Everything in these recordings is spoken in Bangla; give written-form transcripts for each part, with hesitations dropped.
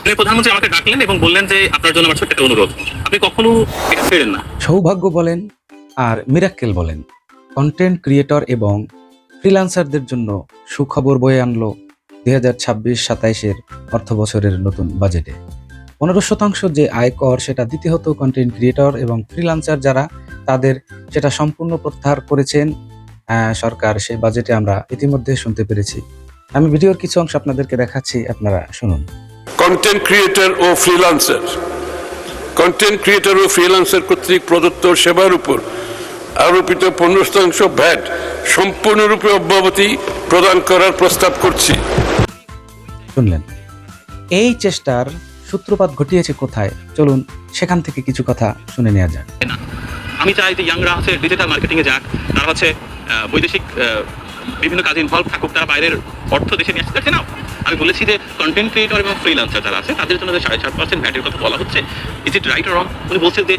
আপনি প্রধানমন্ত্রী আমাকে ডাকলেন এবং বললেন যে আপনার জন্য আমার ছোট্ট একটা অনুরোধ, আপনি কখনো এটা ফেরেন না। সৌভাগ্য বলেন আর মিরাক্কেল বলেন, কন্টেন্ট ক্রিয়েটর এবং ফ্রিল্যান্সারদের জন্য সুখবর বয়ে আনলো 2026-27 অর্থ বছরের নতুন বাজেটে। 15% যে আয়কর সেটা দিতে হতো কন্টেন্ট ক্রিয়েটর এবং ফ্রিল্যান্সার যারা, তাদের সেটা সম্পূর্ণ প্রত্যাহার করেছেন সরকার। সেই বাজেটে আমরা ইতিমধ্যে শুনতে পেরেছি। আমি ভিডিওর কিছু অংশ আপনাদেরকে দেখাচ্ছি, আপনারা শুনুন। কন্টেন্ট ক্রিয়েটর ও ফ্রিল্যান্সার কর্তৃক প্রদত্ত সেবার উপর আরোপিত 15% ভ্যাট সম্পূর্ণরূপে অব্যাহতি প্রদান করার প্রস্তাব করছি। শুনলেন, এই চেষ্টার সূত্রপাত ঘটিয়েছে কোথায়? চলুন সেখান থেকে কিছু কথা শুনে নেওয়া যাক। আমি চাই যে ইয়াংরা হচ্ছে ডিজিটাল মার্কেটিংয়ে যাক, তারা হচ্ছে বৈদেশিক বিভিন্ন কাজে ইনভলভ থাকুক, তারা বাইরের অর্থ দেশে নিয়ে আসতে নাও। আমি বলেছি যে কন্টেন্ট ক্রিয়েটর এবং ফ্রিল্যান্সার যারা আছে তাদের জন্য যে 7.5% ভ্যাটের কথা বলা হচ্ছে, is it right or wrong? উনি বলছেন যে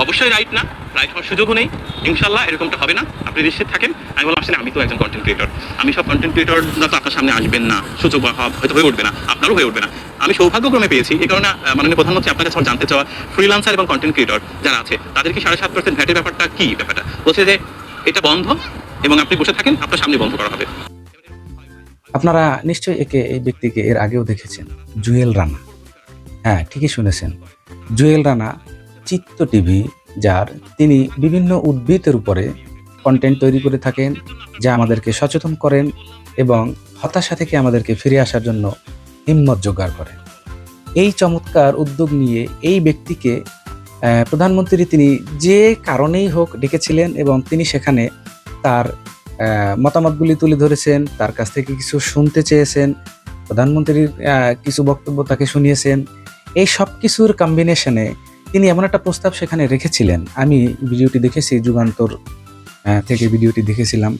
অবশ্যই রাইট না, রাইট হওয়ার সুযোগও নেই, ইনশাল্লাহ এরকমটা হবে না, আপনি নিশ্চিত থাকেন। আমি বললাম আসলে আমি তো একজন কন্টেন্ট ক্রিয়েটর, আমি সব কন্টেন্ট ক্রিয়েটররা তো আপনার সামনে আসবেন না, সুযোগ হয়তো হয়ে উঠবে না, আপনারও হয়ে উঠবে না। আমি সৌভাগ্যক্রমে পেয়েছি, এই কারণে মাননীয় প্রধানমন্ত্রী আপনার কাছে জানতে চাওয়া, ফ্রিল্যান্সার এবং কন্টেন্ট ক্রিয়েটর যারা আছে তাদেরকে 7.5% ভ্যাটের ব্যাপারটা কি? ব্যাপারটা বলছে যে এটা বন্ধ এবং আপনি বসে থাকেন, আপনার সামনে বন্ধ করা হবে। আপনারা নিশ্চয়ই এই ব্যক্তিকে এর আগেও দেখেছেন, জুয়েল রানা। হ্যাঁ, ঠিকই শুনেছেন, জুয়েল রানা চিত্ত টিভি, যার তিনি বিভিন্ন উদ্ভিদের উপরে কন্টেন্ট তৈরি করে থাকেন, যা আমাদেরকে সচেতন করেন এবং হতাশা থেকে আমাদেরকে ফিরে আসার জন্য হিম্মত জোগাড় করেন। এই চমৎকার উদ্যোগ নিয়ে এই ব্যক্তিকে প্রধানমন্ত্রী তিনি যে কারণেই হোক ডেকেছিলেন এবং তিনি সেখানে তার মতামতগুলি তুলে ধরেছেন, তার কাছ থেকে কিছু শুনতে চেয়েছেন, প্রধানমন্ত্রীর কিছু বক্তব্য তাকে শুনিয়েছেন। এই সব কিছুর কম্বিনেশনে তিনি এমন একটা প্রস্তাব সেখানে রেখেছিলেন। আমি ভিডিওটি দেখেছি, যুগান্তর থেকে ভিডিওটি দেখেছিলাম।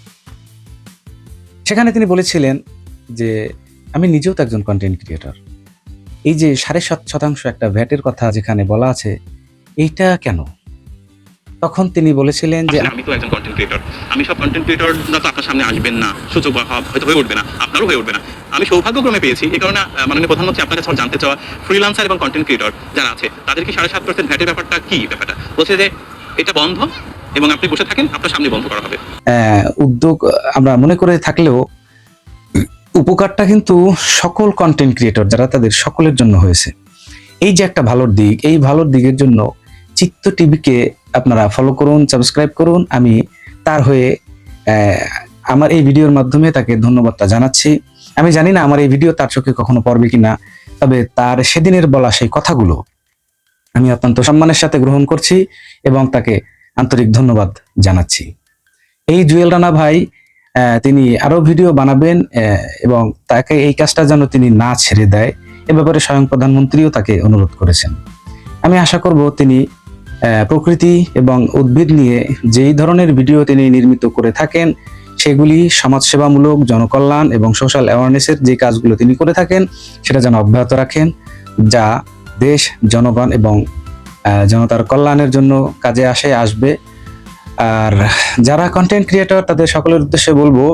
সেখানে তিনি বলেছিলেন যে আমি নিজেও তো একজন কন্টেন্ট ক্রিয়েটর, এই যে 7.5% একটা ভ্যাটের কথা যেখানে বলা আছে, এইটা কেন? তখন তিনি বলেছিলেন যে আমি তো একজন কন্টেন্ট ক্রিয়েটর, আমি সব কন্টেন্ট ক্রিয়েটররা তো আপনার সামনে আসবেন না, সুযোগ হয়তো হয়ে উঠবে না, আপনারও হয়ে উঠবে না। আমি সৌভাগ্যক্রমে পেয়েছি, এই কারণে মাননীয় প্রধানমন্ত্রী আপনার কাছে জানতে চাওয়া, ফ্রিল্যান্সার এবং কন্টেন্ট ক্রিয়েটর যারা আছে তাদেরকে 7.5% ভ্যাটের ব্যাপারটা কি? ব্যাপারটা বলছে যে এটা বন্ধ এবং আপনি বসে থাকেন, আপনার সামনে বন্ধ করা হবে। উদ্যোগ আমরা মনে করে থাকলেও উপকারটা কিন্তু সকল কন্টেন্ট ক্রিয়েটর যারা, তাদের সকলের জন্য হয়েছে। এই যে একটা ভালোর দিক, এই ভালোর দিকের জন্য চিত্ত টিভিকে আপনারা ফলো করুন, সাবস্ক্রাইব করুন। আমি তার হয়ে আমার এই ভিডিওর মাধ্যমে তাকে ধন্যবাদটা জানাচ্ছি। আমি জানি না আমার এই ভিডিও তার চোখে কখনো পড়বে কিনা, তবে তার সেদিনের বলা সেই কথাগুলো আমি অত্যন্ত সম্মানের সাথে গ্রহণ করছি এবং তাকে আন্তরিক ধন্যবাদ জানাচ্ছি। এই জুয়েল রানা ভাই তিনি আরো ভিডিও বানাবেন এবং তাকে এই কাজটা যেন তিনি না ছেড়ে দেয়, এ ব্যাপারে স্বয়ং প্রধানমন্ত্রীও তাকে অনুরোধ করেছেন। আমি আশা করব তিনি প্রকৃতি এবং উদ্ভিদ নিয়ে যেই ধরনের ভিডিও তিনি নির্মিত করে থাকেন, সেগুলি সমাজসেবামূলক, জনকল্যাণ এবং সোশ্যাল অ্যাওয়ারনেসের যে কাজগুলো তিনি করে থাকেন সেটা যেন অব্যাহত রাখেন, যা দেশ, জনগণ এবং জনতার কল্যাণের জন্য কাজে আসবে। আর যারা কন্টেন্ট ক্রিয়েটর তাদের সকলের উদ্দেশ্যে বলবো,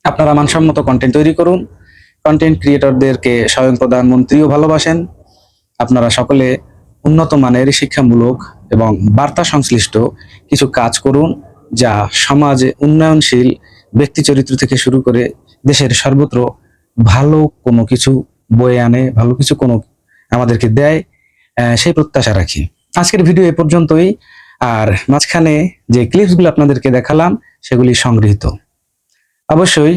আপনারা মানসম্মত কন্টেন্ট তৈরি করুন। কন্টেন্ট ক্রিয়েটরদেরকে স্বয়ং প্রধানমন্ত্রীও ভালোবাসেন। আপনারা সকলে উন্নত মানের শিক্ষামূলক এবং বার্তা সংশ্লিষ্ট কিছু কাজ করুন, যা সমাজে উন্নয়নশীল ব্যক্তি চরিত্র থেকে শুরু করে দেশের সর্বত্র ভালো কোনো কিছু বয়ে আনে, ভালো কিছু কোনো আমাদেরকে দেয়, সেই প্রত্যাশা রাখি। আজকের ভিডিও এ পর্যন্তই। আর মাঝখানে যে ক্লিপসগুলো আপনাদেরকে দেখালাম সেগুলি সংগৃহীত, অবশ্যই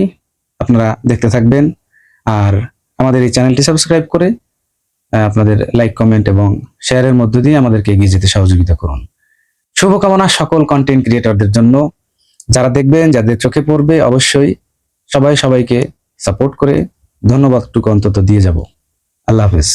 আপনারা দেখতে থাকবেন। আর আমাদের এই চ্যানেলটি সাবস্ক্রাইব করে আপনাদের লাইক, কমেন্ট এবং শেয়ারের মধ্য দিয়ে আমাদেরকে এগিয়ে যেতে সহযোগিতা করুন। শুভকামনা সকল কন্টেন্ট ক্রিয়েটরদের জন্য। যারা দেখবেন, যাদের চোখে পড়বে, অবশ্যই সবাইকে সাপোর্ট করে ধন্যবাদটুকু অন্তত দিয়ে যাব। আল্লাহ হাফেজ।